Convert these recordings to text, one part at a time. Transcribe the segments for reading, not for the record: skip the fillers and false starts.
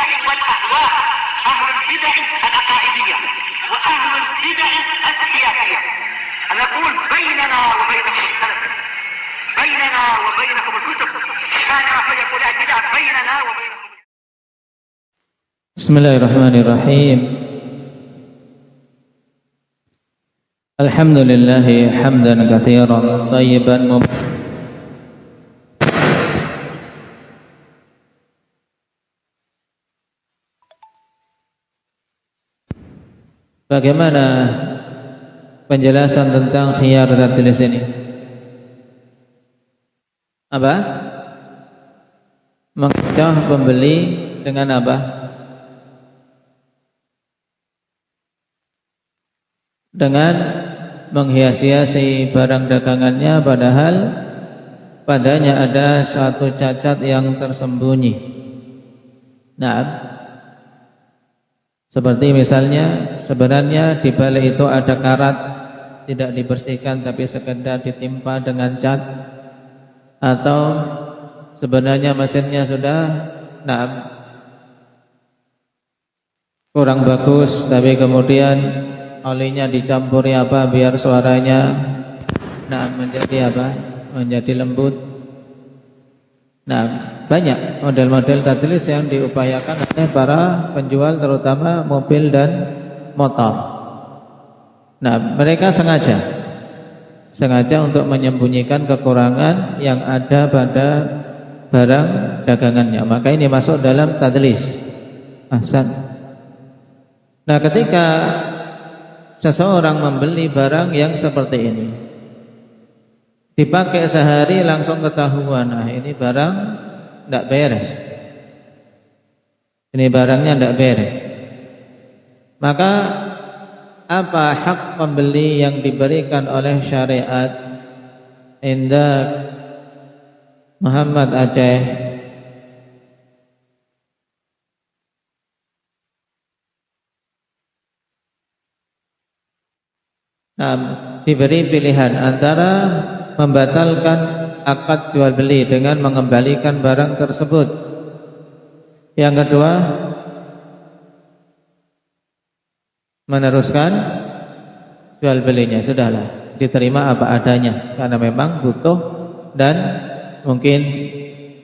البدع والأهواء، أهل البدع العقائدية وأهل البدع السياسية. نقول بيننا وبينكم السلف، بيننا وبينكم الكتب، كان فيقول البدع بيننا وبينكم. بسم الله الرحمن الرحيم. الحمد لله حمدا كثيرا طيبا مباركا. Bagaimana penjelasan tentang khiyar tadlis ini? Apa? Mengecoh pembeli dengan apa? Dengan menghias-hiasi barang dagangannya padahal padanya ada satu cacat yang tersembunyi. Nah, seperti misalnya sebenarnya di balik itu ada karat tidak dibersihkan tapi sekedar ditimpa dengan cat, atau sebenarnya mesinnya sudah kurang bagus tapi kemudian olinya dicampuri apa biar suaranya menjadi apa? Menjadi lembut. Nah, banyak model-model tadlis yang diupayakan oleh para penjual terutama mobil dan motor. Nah, mereka sengaja untuk menyembunyikan kekurangan yang ada pada barang dagangannya. Maka ini masuk dalam tadlis. Ahsan. Nah, ketika seseorang membeli barang yang seperti ini, dipakai sehari langsung ketahuan, nah ini barang tidak beres, ini barangnya tidak beres. Maka apa hak pembeli yang diberikan oleh syariat Indah Muhammad Aceh? Diberi pilihan antara membatalkan akad jual beli dengan mengembalikan barang tersebut. Yang kedua, meneruskan jual belinya. Sudahlah, diterima apa adanya karena memang butuh dan mungkin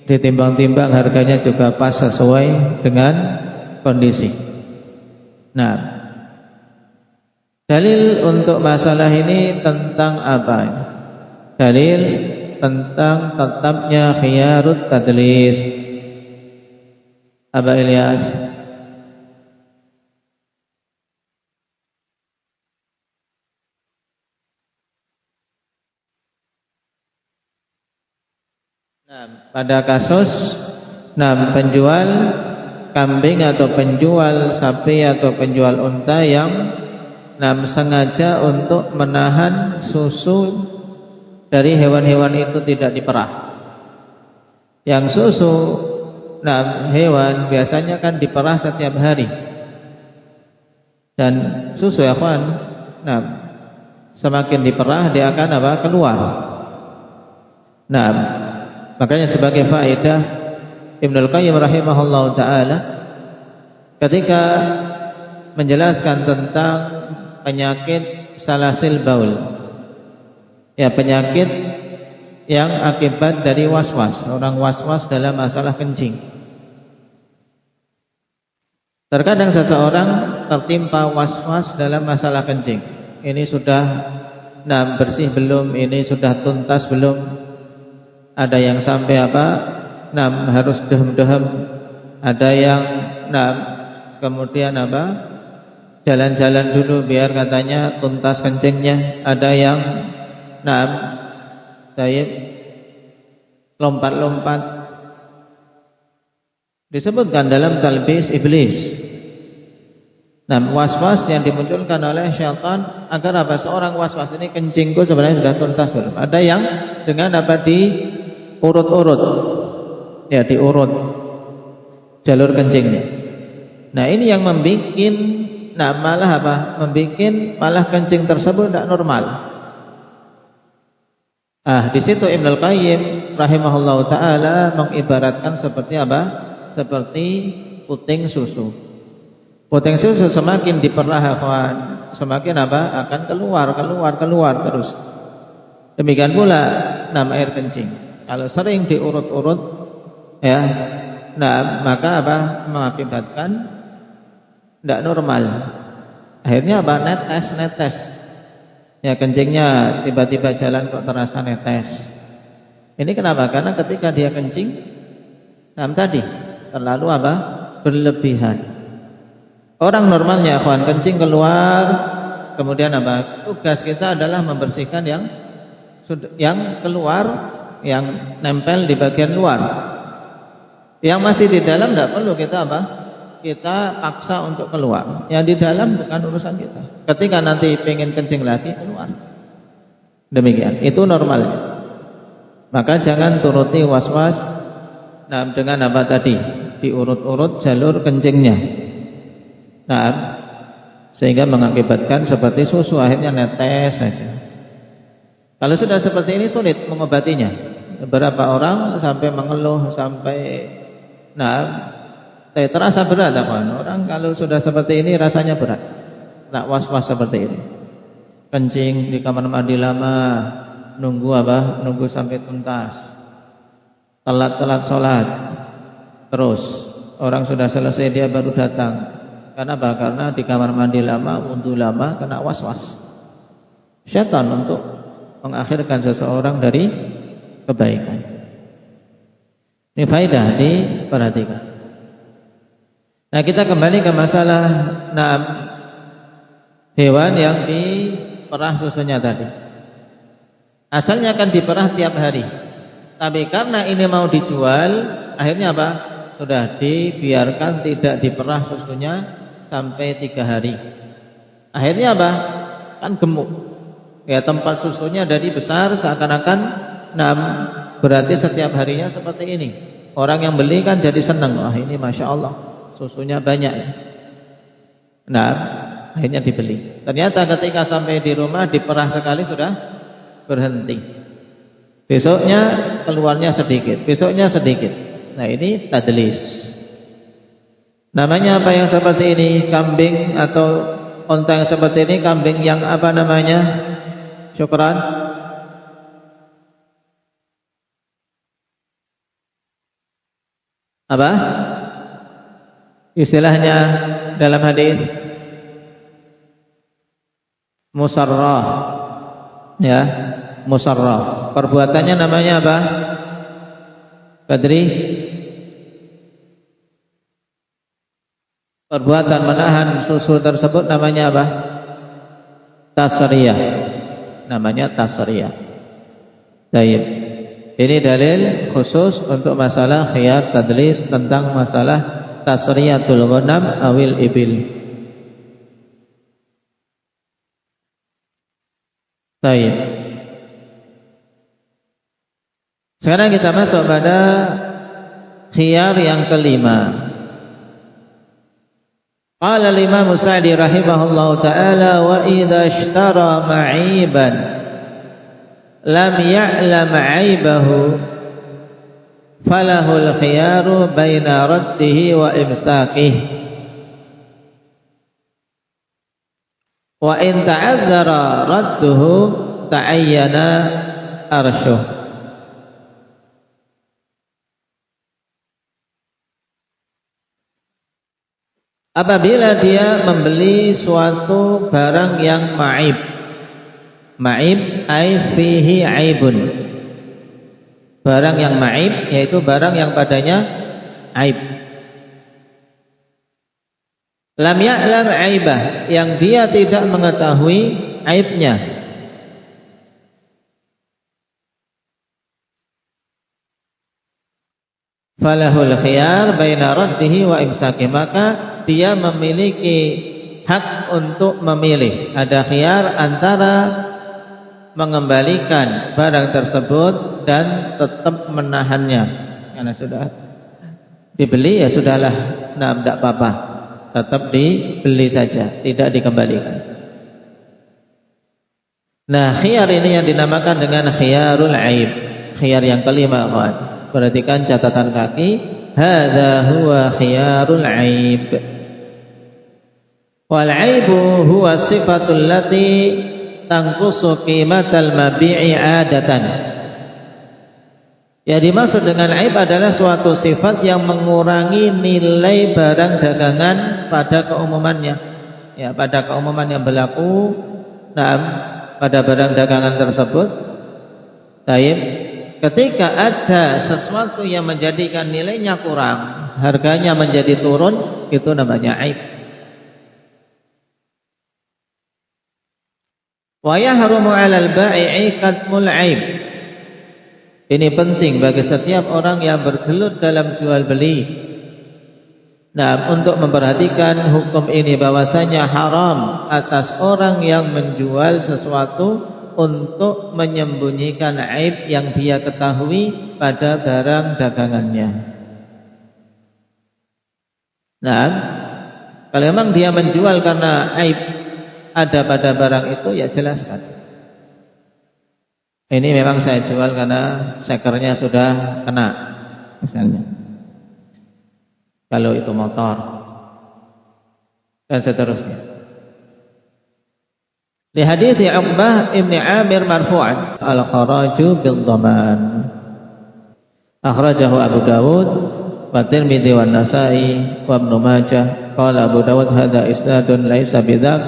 ditimbang-timbang harganya juga pas sesuai dengan kondisi. Nah, dalil untuk masalah ini tentang apa? Dalil tentang tetapnya khiyarut tadlis. Aba Ilyas. Nah, pada kasus penjual kambing atau penjual sapi atau penjual unta yang sengaja untuk menahan susu dari hewan-hewan itu tidak diperah. Yang susu hewan biasanya kan diperah setiap hari. Dan susu ya kawan, semakin diperah dia akan keluar. Makanya sebagai faedah Ibnul Qayyim rahimahullahu taala ketika menjelaskan tentang penyakit salasil baul, ya penyakit yang akibat dari waswas. Orang waswas dalam masalah kencing. Terkadang seseorang tertimpa waswas dalam masalah kencing. Ini sudah bersih belum? Ini sudah tuntas belum? Ada yang sampai harus dehem-dehem. Ada yang kemudian jalan-jalan dulu biar katanya tuntas kencingnya. Ada yang lompat-lompat. Disebutkan dalam talbis iblis. Was-was yang dimunculkan oleh syaitan agar seorang was-was ini kencingku sebenarnya sudah tuntas belum. Ada yang dengan diurut-urut, ya diurut jalur kencingnya. Nah ini yang membuat malah kencing tersebut tidak normal. Di situ Ibnul Qayyim rahimahullahu taala mengibaratkan seperti apa? Seperti puting susu. Puting susu semakin diperah kawan, semakin apa? Akan keluar terus. Demikian pula air kencing. Kalau sering diurut-urut ya, maka apa? Mengakibatkan tidak normal. Akhirnya apa? Netes. Ya kencingnya tiba-tiba jalan kok terasa netes. Ini kenapa? Karena ketika dia kencing, tadi terlalu apa? Berlebihan. Orang normalnya akhwan kencing keluar, kemudian apa? Tugas kita adalah membersihkan yang keluar, yang nempel di bagian luar. Yang masih di dalam tidak perlu kita apa? Kita paksa untuk keluar. Yang di dalam bukan urusan kita. Ketika nanti pengen kencing lagi, keluar. Demikian. Itu normalnya. Maka jangan turuti was-was dengan apa tadi? Diurut-urut jalur kencingnya. Sehingga mengakibatkan seperti susu akhirnya netes saja. Kalau sudah seperti ini sulit mengobatinya. Beberapa orang sampai mengeluh sampai terasa berat apa? Orang kalau sudah seperti ini rasanya berat. Was-was seperti ini. Kencing di kamar mandi lama, nunggu apa? Nunggu sampai tuntas. Telat sholat. Terus orang sudah selesai dia baru datang. Kenapa? Karena di kamar mandi lama, wudhu lama, kena was-was. Syaitan untuk mengakhirkan seseorang dari kebaikan. Ini faedah diperhatikan. Nah, kita kembali ke masalah hewan yang diperah susunya tadi. Asalnya akan diperah tiap hari. Tapi karena ini mau dijual, akhirnya apa? Sudah dibiarkan tidak diperah susunya sampai 3 hari. Akhirnya apa? Kan gemuk. Ya tempat susunya dari besar seakan-akan berarti setiap harinya seperti ini. Orang yang beli kan jadi senang. Wah ini Masya Allah susunya banyak. Akhirnya dibeli. Ternyata ketika sampai di rumah diperah sekali sudah berhenti. Besoknya keluarnya sedikit. Besoknya sedikit. Nah ini tadlis. Namanya apa yang seperti ini? Kambing atau unta yang seperti ini? Kambing yang apa namanya? Syukran. Apa? Istilahnya dalam hadis musarrah. Ya, musarrah. Perbuatannya namanya apa? Badri. Perbuatan menahan susu tersebut namanya apa? Tasriyah. Namanya tasriyah. Baik. Ini dalil khusus untuk masalah khiyar tadlis tentang masalah tasriyatul ghanam awil ibil. Baik. Sekarang kita masuk pada khiyar yang kelima. Qala al-Imam Sa'di rahimahullahu ta'ala wa idza ishtara ma'iban lam ya'lam 'aibahu falahu al-khiyaru baina raddihi wa imsakihi wa in ta'azzara radduhu ta'ayyana arshuh. Apabila dia membeli suatu barang yang ma'ib. Ma'ib ay fihi aibun. Barang yang ma'ib yaitu barang yang padanya aib. Lam ya'lam aibah, yang dia tidak mengetahui aibnya. Falahul khiyar baina raddihi wa imsaki, maka dia memiliki hak untuk memilih. Ada khiyar antara mengembalikan barang tersebut dan tetap menahannya. Karena sudah dibeli ya sudahlah, tidak apa-apa, tetap dibeli saja, tidak dikembalikan. Nah, khiyar ini yang dinamakan dengan khiyarul aib. Khiyar yang kelima, kawan. Perhatikan catatan kaki. hadza huwa khiyarul aib. Wal aibu huwa sifatul lati tangqusu qimatal mabi'i adatan. Ya, dimaksud dengan aib adalah suatu sifat yang mengurangi nilai barang dagangan pada keumumannya. Ya, pada keumuman yang berlaku, pada barang dagangan tersebut. Taib, ketika ada sesuatu yang menjadikan nilainya kurang, harganya menjadi turun, itu namanya aib. Wa yahrumu 'alal bai'i katmul aib. Ini penting bagi setiap orang yang bergelut dalam jual beli. Untuk memperhatikan hukum ini, bahwasanya haram atas orang yang menjual sesuatu untuk menyembunyikan aib yang dia ketahui pada barang dagangannya. Kalau memang dia menjual karena aib ada pada barang itu, ya jelaskan. Ini memang saya jual karena sekernya sudah kena, misalnya. Kalau itu motor, dan seterusnya. Di hadis Uqbah ibn Amir marfu'an, al-kharaju bil dhaman. Akhrajahu Abu Dawud wa Tirmidzi wa Nasa'i wa Ibnu Majah. Qala Abu Dawud hadza isnadun laisa bidzak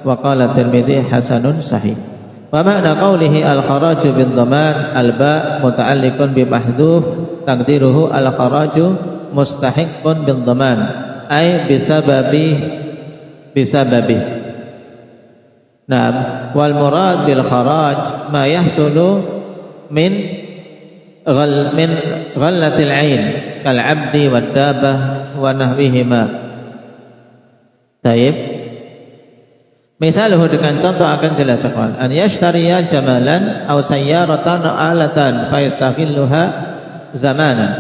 wa qala Tirmidzi hasanun sahih. Wa ma'na qawlihi al-kharaju bil dhaman, al-ba' muta'alliqun bi mahdhuf taqdiruhu al-kharaju mustahiqqun bil dhaman ay bisababi. Wal murad bil kharaj ma yahsulu min ghallatil 'ain kal 'abdi wad dabah wa nahwihima. Taib. Misaluhu, dengan contoh akan jelas sekali. An yashtariya jamalan aw sayyaratan alatan fa yastaghilluha zamanan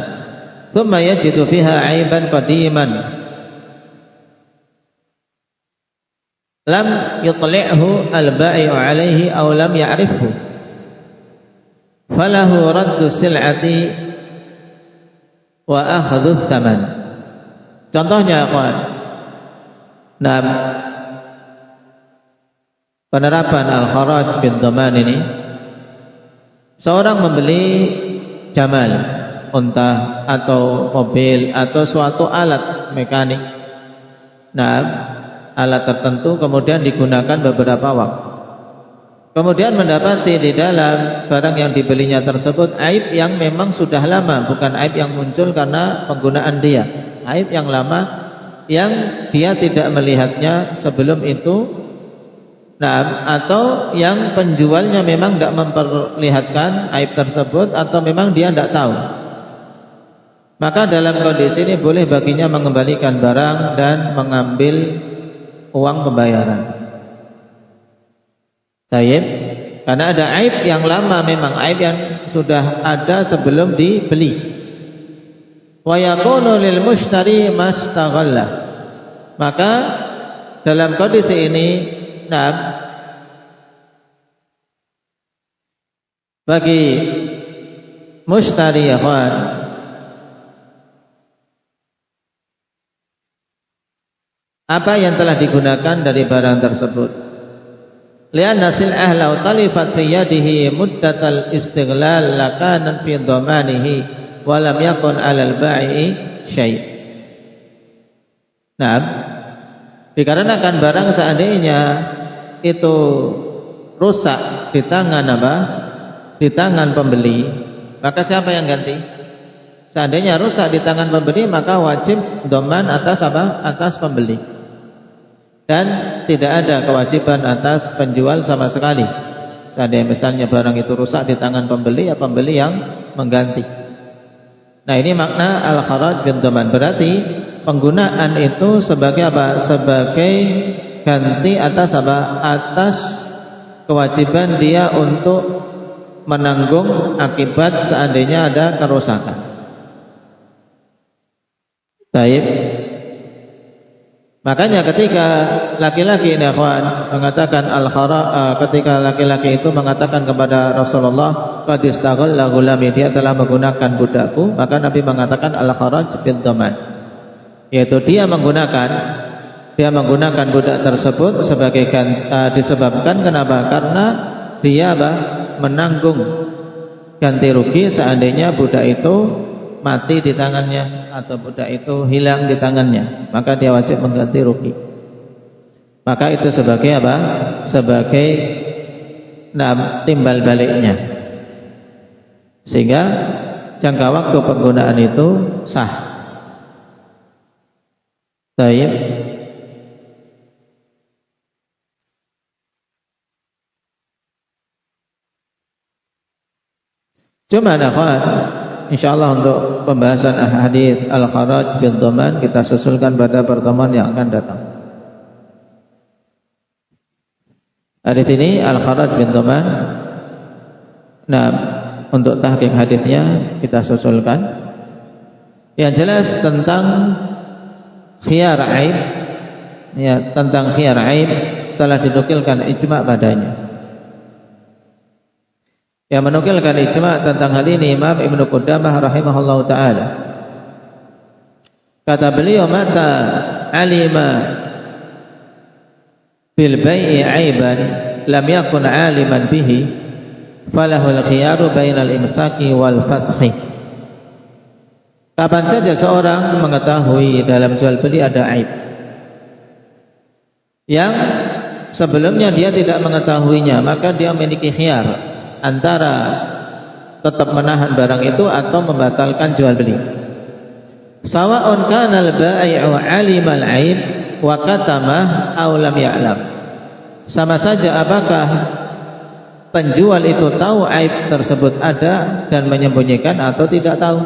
thumma yajidu fiha 'aiban qadiman lam yutli'hu al-ba'i'u 'alaihi aw lam ya'rifhu falahu raddu sil'ati wa akhdhu tsaman. Contohnya, kawan. Penerapan al-kharaj bin dhaman ini, seorang membeli jamal, unta atau mobil atau suatu alat mekanik, alat tertentu, kemudian digunakan beberapa waktu. Kemudian mendapati di dalam barang yang dibelinya tersebut aib yang memang sudah lama, bukan aib yang muncul karena penggunaan dia, aib yang lama yang dia tidak melihatnya sebelum itu. Atau yang penjualnya memang tidak memperlihatkan aib tersebut, atau memang dia tidak tahu. Maka dalam kondisi ini boleh baginya mengembalikan barang dan mengambil uang pembayaran. Taib, karena ada aib yang lama, memang aib yang sudah ada sebelum dibeli. Wa yakunu lil mushtari mastaghalla. Maka dalam kondisi ini, bagi mushtari, ya kawan, apa yang telah digunakan dari barang tersebut. Lianna sil'ah law talifat fi yadihi muddatal istighlal lakana fi dhamanihi wa lam yakun 'alal bai'i syai'. Dikarenakan barang seandainya itu rusak di tangan di tangan pembeli, maka siapa yang ganti? Seandainya rusak di tangan pembeli, maka wajib dhaman atas atas pembeli, dan tidak ada kewajiban atas penjual sama sekali. Seandainya misalnya barang itu rusak di tangan pembeli, ya pembeli yang mengganti. Ini makna al-kharaj bin dhaman. Berarti penggunaan itu sebagai apa? Sebagai ganti atas atas kewajiban dia untuk menanggung akibat seandainya ada kerusakan. Baik. Makanya ketika laki-laki ini, ikhwan, mengatakan ketika laki-laki itu mengatakan kepada Rasulullah, qad istaghalla ghulami, dia telah menggunakan budakku, maka Nabi mengatakan al-kharaj bil dhaman, yaitu dia menggunakan budak tersebut sebagai disebabkan kenapa? Karena dia menanggung ganti rugi seandainya budak itu mati di tangannya atau budak itu hilang di tangannya, maka dia wajib mengganti rugi. Maka itu sebagai sebagai timbal baliknya, sehingga jangka waktu penggunaan itu sah. Baik. Cuma insyaallah untuk pembahasan hadis al-kharaj bil dhaman kita susulkan pada pertemuan yang akan datang. Hadis ini al-kharaj bil dhaman. Nah, untuk tahqiq hadisnya kita susulkan. Yang jelas tentang khiyar aib, ya, tentang khiyar aib telah dinukilkan ijma' padanya. Yang menukilkan ijma' tentang hal ini Imam Ibnu Qudamah rahimahullahu taala. Kata beliau, mata alima bil bai'i aiban lam yakun aliman bihi falahul khiyaru bainal imsaki wal fashi. Kapan saja seorang mengetahui dalam jual beli ada aib yang sebelumnya dia tidak mengetahuinya, maka dia memiliki khiyar antara tetap menahan barang itu atau membatalkan jual beli. Sawa'un kana al-bai'u 'alimal 'aib wa katamah aw lam ya'lam. Sama saja apakah penjual itu tahu aib tersebut ada dan menyembunyikan atau tidak tahu.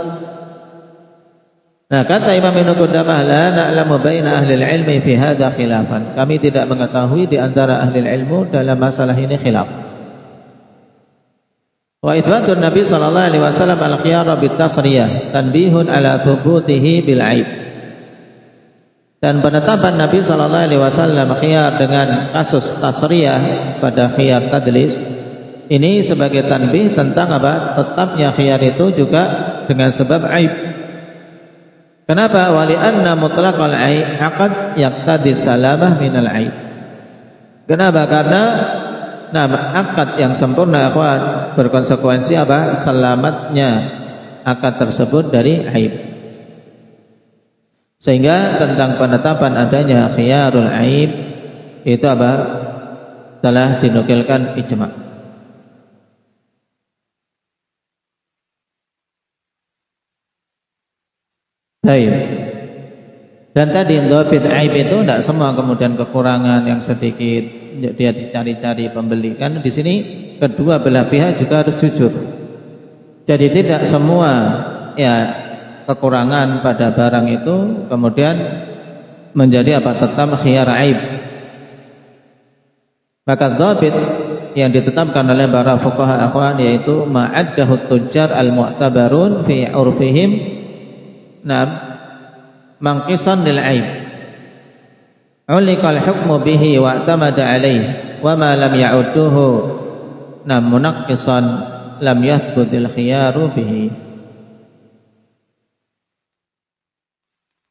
Nah, kata Imam Ibnu Qudamah, la na'lamu baina ahli al-'ilmi fi hadza khilafan. Kami tidak mengetahui di antara ahli ilmu dalam masalah ini khilaf. Wa itsbatun Nabi sallallahu alaihi wasallam al-khiyara bit-tasriyah tanbihun ala thubutihi bil aib. Dan penetapan Nabi sallallahu alaihi wasallam khiyar dengan kasus tasriyah pada khiyar tadlis ini sebagai tanbih tentang tetapnya khiyar itu juga dengan sebab aib. Kenapa? Wa li anna mutlaqal aib aqad yaqtadi salamah minal aib. Kenapa? Karena akad yang sempurna berkonsekuensi selamatnya akad tersebut dari aib. Sehingga tentang penetapan adanya khiyarul aib itu telah dinukilkan ijma'. Baik. Dan tadi dhabit aib itu tidak semua kemudian kekurangan yang sedikit dia dicari-cari pembeli. Kan di sini kedua belah pihak juga harus jujur. Jadi tidak semua kekurangan pada barang itu kemudian menjadi tetap khiyar aib. Maka dhabit yang ditetapkan oleh para fuqaha akhwan yaitu ma'addahu tujjar al-mu'tabarun fi 'urfihim mangqisan lil aib. Ulikal hukmu bihi wa'tamada alaih wa ma lam ya'udduhu munaqqisan lam yathbutil khiyaru bihi.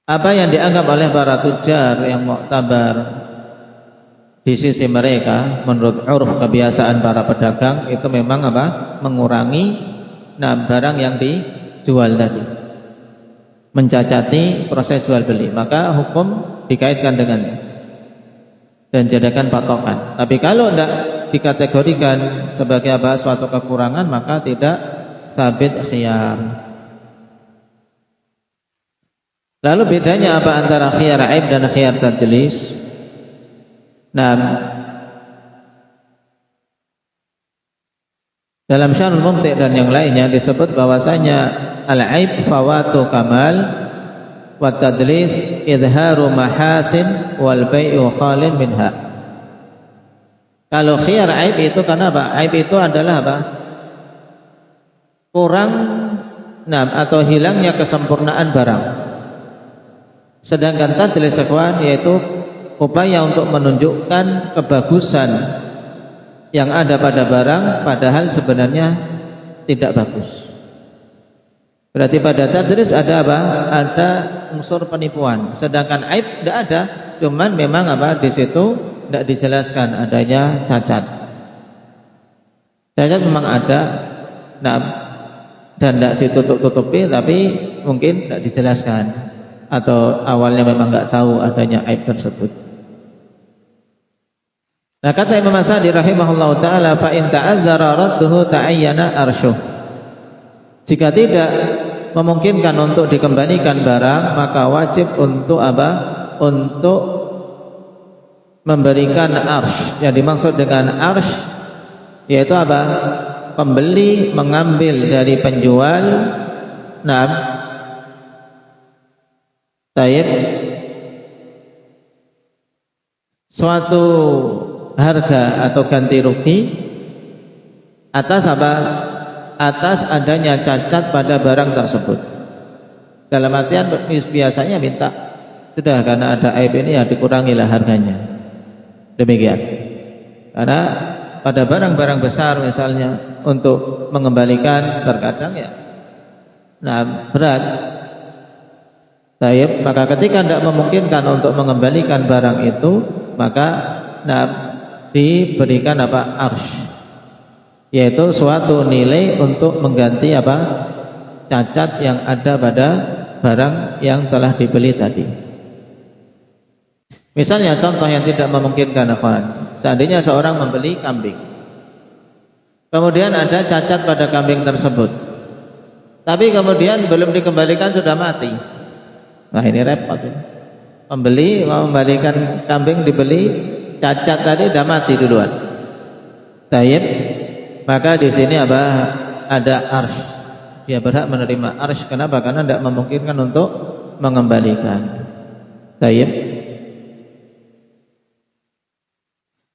Apa yang dianggap oleh para tujar yang muktabar di sisi mereka menurut uruf kebiasaan para pedagang itu memang mengurangi barang yang dijual tadi, mencacati proses jual beli, maka hukum dikaitkan dengannya dan jadikan patokan. Tapi kalau tidak dikategorikan sebagai suatu kekurangan, maka tidak sabit khiyar. Lalu bedanya apa antara khiyar aib dan khiyar tadlis? Dalam Syarhul Mumti' dan yang lainnya disebut bahwasanya al-aib fawatu kamal wa tadlis idharu mahasin wal bai'u khalin minha. Kalau khiyar aib itu karena aib itu adalah kurang atau hilangnya kesempurnaan barang. Sedangkan tadlis yaitu upaya untuk menunjukkan kebagusan yang ada pada barang padahal sebenarnya tidak bagus. Berarti pada tadris ada apa? Ada unsur penipuan. Sedangkan aib tidak ada, cuman memang apa? Di situ tidak dijelaskan adanya cacat. Cacat memang ada, nah, dan tidak ditutup-tutupi, tapi mungkin tidak dijelaskan atau awalnya memang nggak tahu adanya aib tersebut. Nah, kata Imam As-Sa'di rahimahullahu taala, fa in ta'azzara radduhu ta'ayyana arsyuh. Jika tidak memungkinkan untuk dikembalikan barang, maka wajib untuk apa? Untuk memberikan arsy. Yang dimaksud dengan arsy yaitu apa? Pembeli mengambil dari penjual, nah, taib, suatu harga atau ganti rugi atas apa? Atas adanya cacat pada barang tersebut. Dalam artian biasanya minta sudah, karena ada aib ini ya dikurangilah harganya. Demikian. Karena pada barang-barang besar misalnya untuk mengembalikan terkadang ya nah berat. Taib, maka ketika tidak memungkinkan untuk mengembalikan barang itu, maka nah diberikan apa? Arsy, yaitu suatu nilai untuk mengganti apa? Cacat yang ada pada barang yang telah dibeli tadi. Misalnya contoh yang tidak memungkinkan, seandainya seorang membeli kambing, kemudian ada cacat pada kambing tersebut, tapi kemudian belum dikembalikan sudah mati. Nah ini repot ini. Pembeli mau membalikan kambing dibeli, cacat tadi sudah mati duluan. Taib, maka di sini apa? Ada arsy. Dia berhak menerima arsy. Kenapa? Karena tidak memungkinkan untuk mengembalikan. Taib.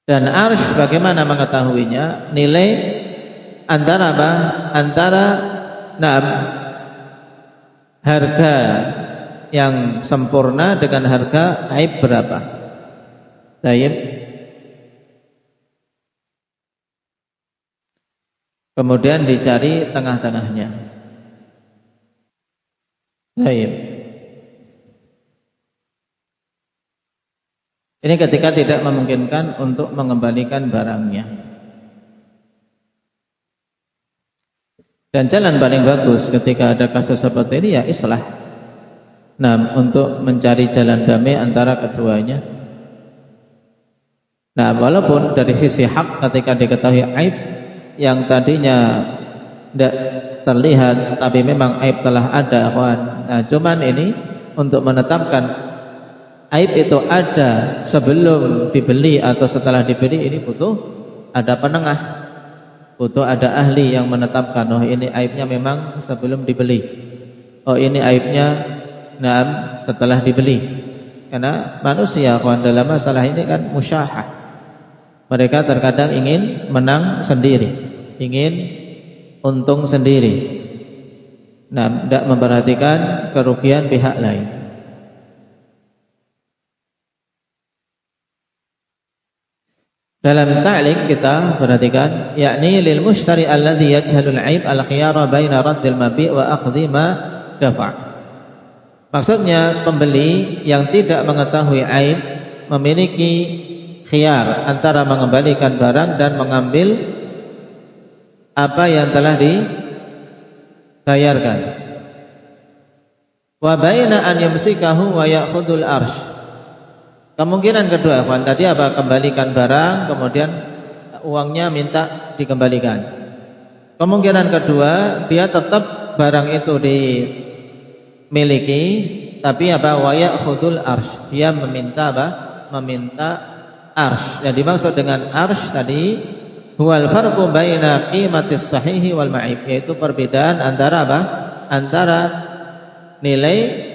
Dan arsy bagaimana mengetahuinya? Nilai antara apa? Antara harga yang sempurna dengan harga aib berapa? Taib. Kemudian dicari tengah-tengahnya. Taib. Ini ketika tidak memungkinkan untuk mengembalikan barangnya. Dan jalan paling bagus ketika ada kasus seperti ini ya islah. Nah, untuk mencari jalan damai antara keduanya. Nah, walaupun dari sisi hak ketika diketahui aib yang tadinya tidak terlihat, tapi memang aib telah ada, kawan. Nah, cuman ini untuk menetapkan aib itu ada sebelum dibeli atau setelah dibeli, ini butuh ada penengah, butuh ada ahli yang menetapkan, oh ini aibnya memang sebelum dibeli, oh ini aibnya setelah dibeli. Karena manusia dalam masalah ini kan musyahah. Mereka terkadang ingin menang sendiri, ingin untung sendiri. Nah, tidak memperhatikan kerugian pihak lain. Dalam ta'liq kita perhatikan, yakni lil mushtari alladhi yajhalul aib al-khiyara baina raddil mabi' wa akhdhi ma dafa'. Maksudnya pembeli yang tidak mengetahui aib memiliki khiyar antara mengembalikan barang dan mengambil apa yang telah dibayarkan. Wa baina an yumsikahu wa ya'khudul arsy. Kemungkinan kedua, tadi apa? Kembalikan barang, kemudian uangnya minta dikembalikan. Kemungkinan kedua, dia tetap barang itu miliki, tapi apa? Wa ya'khudul arsy. Dia meminta apa? Meminta arsy. Yang dimaksud dengan arsy tadi huwal farqu baina qimatis sahihi wal ma'ib, yaitu perbedaan antara apa? Antara nilai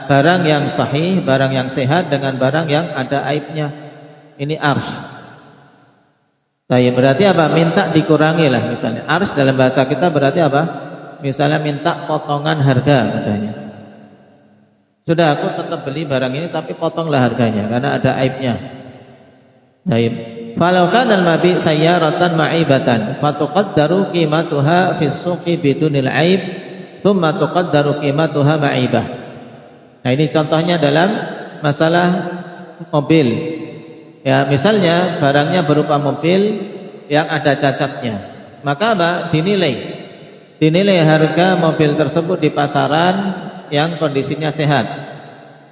barang yang sahih, barang yang sehat dengan barang yang ada aibnya. Ini arsy. Berarti apa? Minta dikurangi lah misalnya. Arsy dalam bahasa kita berarti apa? Misalnya minta potongan harga katanya. Sudah, aku tetap beli barang ini tapi potonglah harganya karena ada aibnya. Falau kana al-mabi sayyaratan ma'ibatan fatuqaddaru qimatuha fis suqi bidunil aib thumma tuqaddaru qimatuha ma'ibah. Nah, ini contohnya dalam masalah mobil. Ya, misalnya barangnya berupa mobil yang ada cacatnya. Maka apa? Dinilai harga mobil tersebut di pasaran yang kondisinya sehat.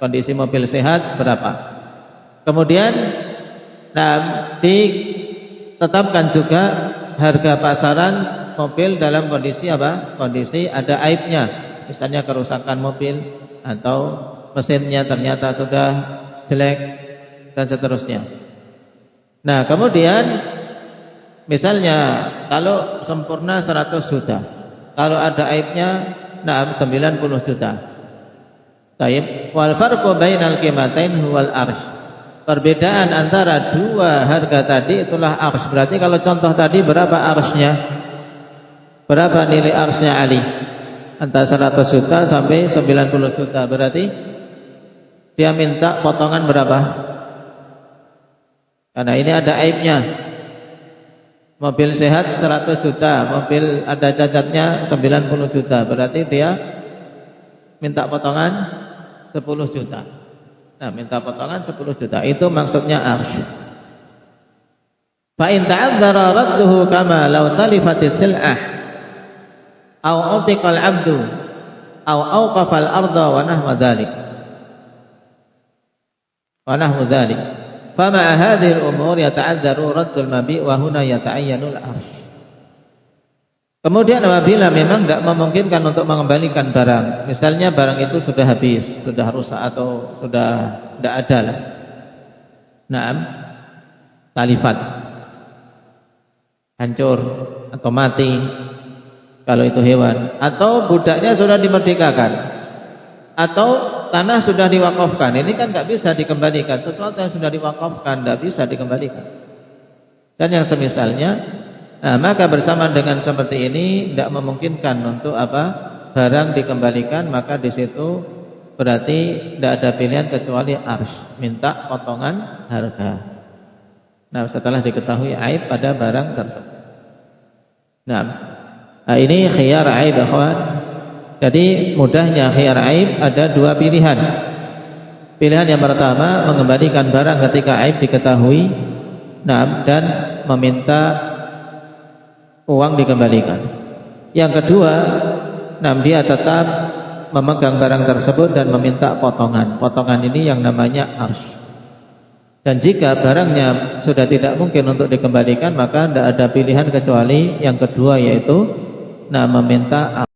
Kondisi mobil sehat berapa? Kemudian ditetapkan juga harga pasaran mobil dalam kondisi apa? Kondisi ada aibnya. Misalnya kerusakan mobil atau mesinnya ternyata sudah jelek dan seterusnya. Nah, kemudian misalnya kalau sempurna 100 juta, kalau ada aibnya 90 juta. Taib wal farqu bainal qimatain huwal arsh. Perbedaan antara dua harga tadi itulah arsh. Berarti kalau contoh tadi berapa arshnya? Berapa nilai arshnya Ali? Antara 100 juta sampai 90 juta. Berarti dia minta potongan berapa? Karena ini ada aibnya. Mobil sehat 100 juta, mobil ada cacatnya 90 juta. Berarti dia minta potongan 10 juta. Nah, minta potongan 10 juta. Itu maksudnya arsh. Fa in ta'adzara radduhu kama law talifatis sil'ah aw utiqal 'abdu aw awqafal arda wa nahwa dzalik. Wa nahwu dzalik. Fama hadhil umur yata'adzaru raddul mabi' wa huna yata'ayyanul arsh. Kemudian apabila memang tidak memungkinkan untuk mengembalikan barang, misalnya barang itu sudah habis, sudah rusak atau sudah tidak ada lah. Naam, talifat, hancur atau mati kalau itu hewan, atau budaknya sudah dimerdekakan, atau tanah sudah diwakafkan. Ini kan tidak bisa dikembalikan. Sesuatu yang sudah diwakafkan tidak bisa dikembalikan. Dan yang semisalnya. Nah, maka bersama dengan seperti ini tidak memungkinkan untuk apa? Barang dikembalikan, maka di situ berarti tidak ada pilihan kecuali arsh, minta potongan harga. Nah, setelah diketahui aib pada barang tersebut. Nah, ini khiyar aib, akhwan. Jadi mudahnya khiyar aib ada dua pilihan. Pilihan yang pertama mengembalikan barang ketika aib diketahui, nah, dan meminta uang dikembalikan. Yang kedua, dia tetap memegang barang tersebut dan meminta potongan. Potongan ini yang namanya arsh. Dan jika barangnya sudah tidak mungkin untuk dikembalikan, maka tidak ada pilihan kecuali yang kedua, yaitu meminta arsh.